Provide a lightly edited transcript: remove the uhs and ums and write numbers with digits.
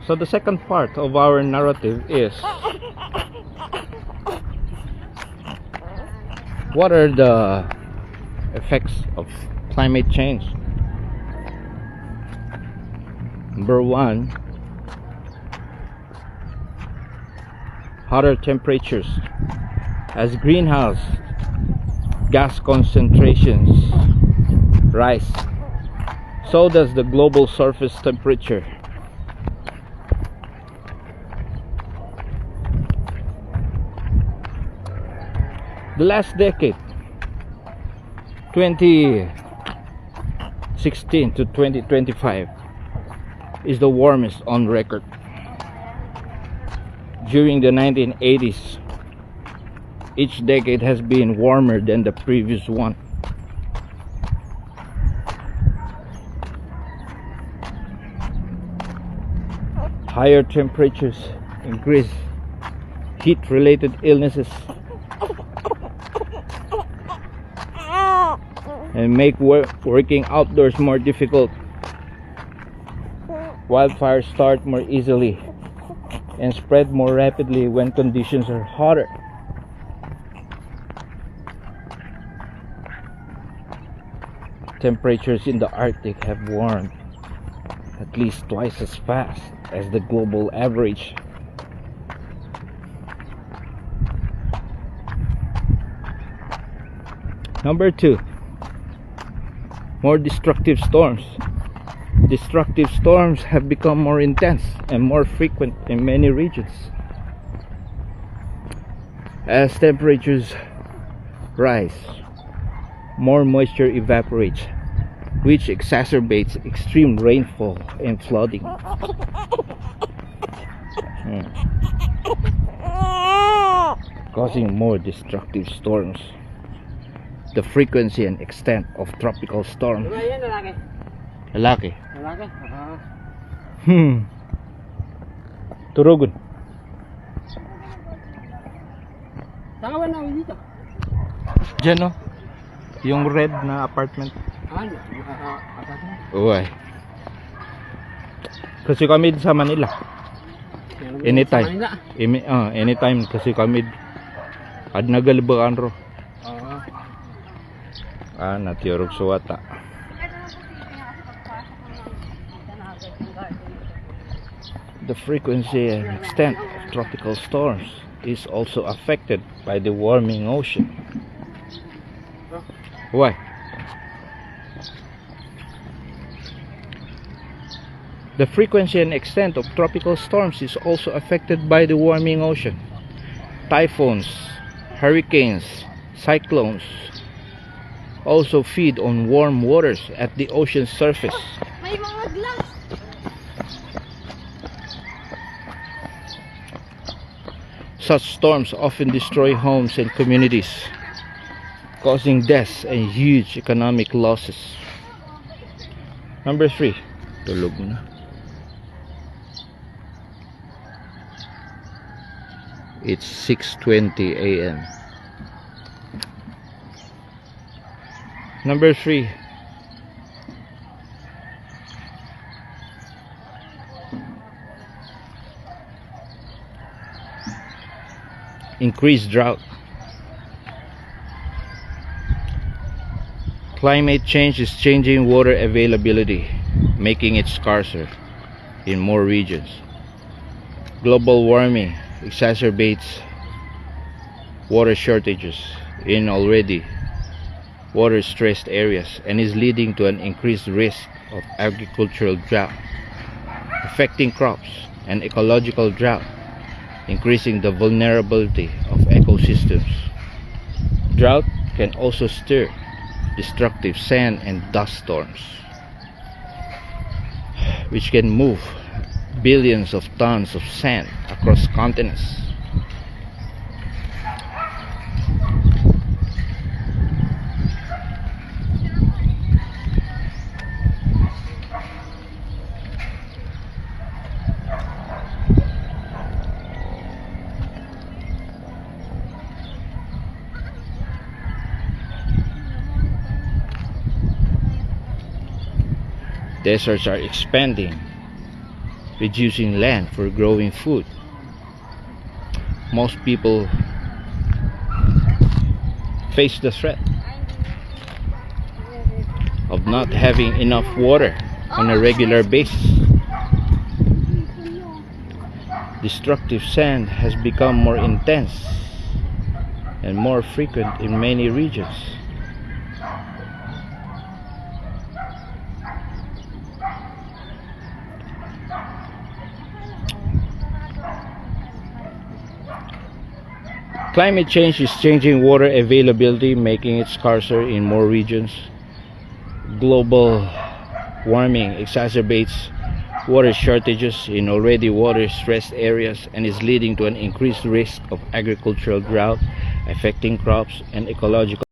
So the second part of our narrative is, what are the effects of climate change? Number one, hotter temperatures. As greenhouse gas concentrations rise, so does the global surface temperature. The last decade, 2016 to 2025, is the warmest on record. During the 1980s, each decade has been warmer than the previous one. Higher temperatures increase heat-related illnesses and make working outdoors more difficult. Wildfires start more easily and spread more rapidly when conditions are hotter. Temperatures in the Arctic have warmed at least twice as fast as the global average. Number two, more destructive storms. Destructive storms have become more intense and more frequent in many regions. As temperatures rise, more moisture evaporates, which exacerbates extreme rainfall and flooding. Causing more destructive storms. The frequency and extent of tropical storms. Lalaki. Turugon. Diyan, no? Yung red na apartment. Uy. Kasi kami sa Manila. Anytime. Anytime kasi kami ad nagalibaan ro. Natiyurog suwata. The frequency and extent of tropical storms is also affected by the warming ocean. Why? The frequency and extent of tropical storms is also affected by the warming ocean. Typhoons, hurricanes, cyclones also feed on warm waters at the ocean's surface. Such storms often destroy homes and communities, causing deaths and huge economic losses. Number three, tulog na. It's 6:20 a.m. Number three, increased drought. Climate change is changing water availability, making it scarcer in more regions. Global warming exacerbates water shortages in already water-stressed areas and is leading to an increased risk of agricultural drought, affecting crops and ecological drought, increasing the vulnerability of ecosystems. Drought can also stir destructive sand and dust storms, which can move billions of tons of sand across continents. Deserts are expanding reducing land for growing food. Most people face the threat of not having enough water on a regular basis. Destructive sand has become more intense and more frequent in many regions. Climate change is changing water availability, making it scarcer in more regions. Global warming exacerbates water shortages in already water-stressed areas and is leading to an increased risk of agricultural drought, affecting crops and ecological